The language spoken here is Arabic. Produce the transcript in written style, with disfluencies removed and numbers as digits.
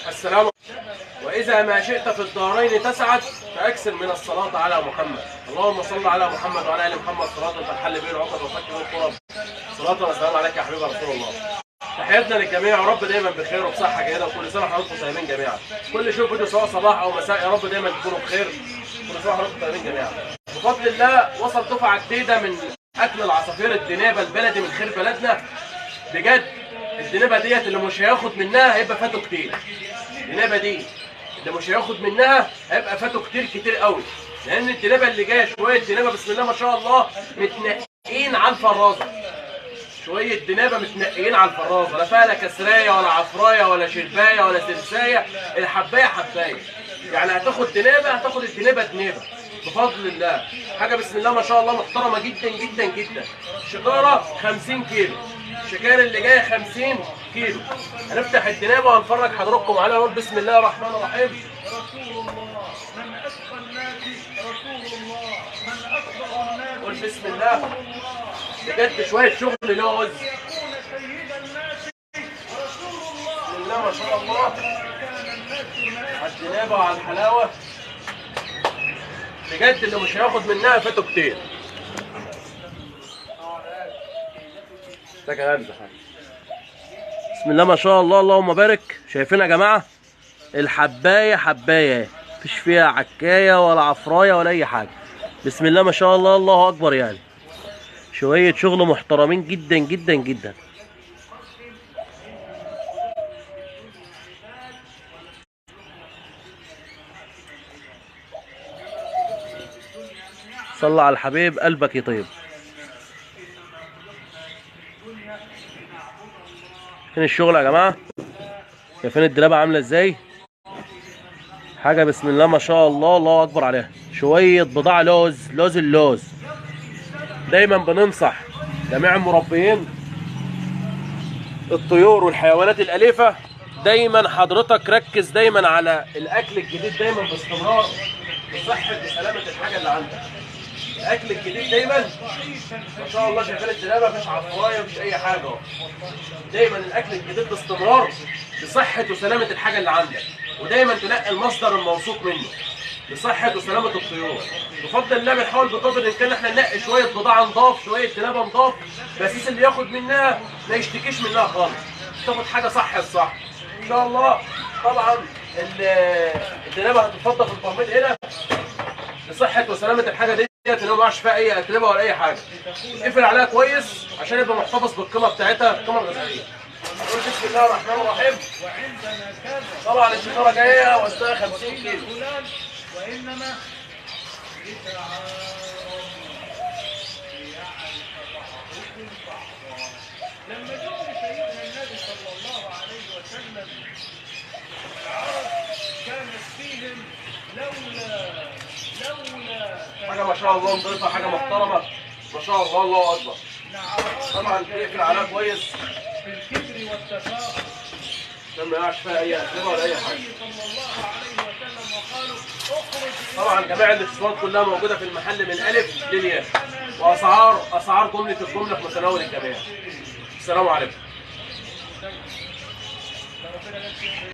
السلام. وإذا ما شئت في الدارين تسعد فأكثر من الصلاة على محمد. اللهم صل على محمد وعلى آل محمد صلاة تنحل به العقد وتفك به الكرب. صلاة وسلام عليك يا حبيبي رسول الله. تحياتنا للجميع، يا رب دايما بخير وبصحة جيدة، وكل سنة وحضراتكم طيبين جميعا. كل شوف فيديو سواء صباح أو مساء، يا رب دايما تكونوا بخير. كل سنة وحضراتكم طيبين جميعا. بفضل الله وصل دفعة جديدة من أكل العصافير الدنيبة البلدي من خير بلدنا. بجد الدنيبة ديت اللي مش هياخد منها هيبقى فاته كتير. الدنيبة دي اللي مش هياخد منها هيبقى فاته كتير قوي، لان الدنيبه اللي جايه شويه دنيبه بسم الله ما شاء الله متنقين على الفرازه. شويه دنيبه متنقين على الفرازه، لا فيها لا كسرايه ولا عفرايه ولا شربايه ولا سرسايه، الحبايه حبايه. يعني هتاخد دنيبه، هتاخد الدنيبه دنيبه بفضل الله. حاجه بسم الله ما شاء الله محترمه جدا جدا جدا. شكاره 50 كيلو، الشكاير اللي جايه 50 كيلو. هنفتح الدنيبه وهنفرج حضراتكم عليها. نقول بسم الله الرحمن الرحيم. رسول الله من أتقى الناس، رسول الله من أكبر الناس. قول بسم الله. بجد شويه شغل لوز. يكون سيد الناس رسول الله. بسم الله ما شاء الله. كان الناس على الدنيبه وعلى الحلاوه. بجد اللي مش هياخد منها فاته كتير. بسم الله ما شاء الله، اللهم بارك. شايفين يا جماعه الحبايه حبايه، مفيش فيها عكايه ولا عفرايه ولا اي حاجه. بسم الله ما شاء الله، الله اكبر. يعني شويه شغل محترمين جدا جدا جدا. صلى على الحبيب قلبك يطيب. فين الشغل يا جماعه؟ شايفين الدلابه عامله ازاي؟ حاجه بسم الله ما شاء الله، الله اكبر عليها. شويه بضاعه لوز، لوز اللوز. دايما بننصح جميع المربيين الطيور والحيوانات الاليفه، دايما حضرتك ركز دايما على الاكل الجديد دايما باستمرار، بصحه وسلامه الحاجه اللي عندك. الاكل الجديد دايما ما شاء الله. شايفين الدلابه مفيش عفوايه مفيش اي حاجه اهو. دايما الاكل الجديد باستمرار لصحه وسلامه الحاجه اللي عندك، ودايما تنقي المصدر الموثوق منه لصحه وسلامه الطيور. بفضل الله بنحاول بقدر الامكان احنا ننقي شويه بضاعه نضاف، شويه دلابه نضاف، بس اللي ياخد منها ما يشتكيش منها خالص، تاخد حاجه صح الصح ان شاء الله. طبعا الدلابه هتتفضل في التمريض هنا لصحه وسلامه الحاجه دي، ان هو ما يعش فيها اي اتربه ولا اي حاجه. اقفل عليها كويس عشان يبقى محتفظ بالقيمه بتاعتها، القيمه الغذائيه. نقول بسم الله الرحمن الرحيم. وعندنا كذا. طبعا الشكاره جايه وزنها 50 كيلو. وإنما لتعارف ليعرف بعضكم بعضا. لما جاء سيدنا النبي صلى الله عليه وسلم العرب كانت فيهم لولا حاجه ما شاء الله نضيفه، حاجه محترمه ما شاء الله، الله اكبر. طبعا تقفل عليها كويس في الكبر والتفاخر عشان ما يقعش فيها اي اتربه ولا اي حاجه. صلى الله عليه وسلم وقالوا اخرج. طبعا جميع الاكسسوارات كلها موجوده في المحل من الف للياء، اسعار جمله الجمله في متناول الجميع. السلام عليكم.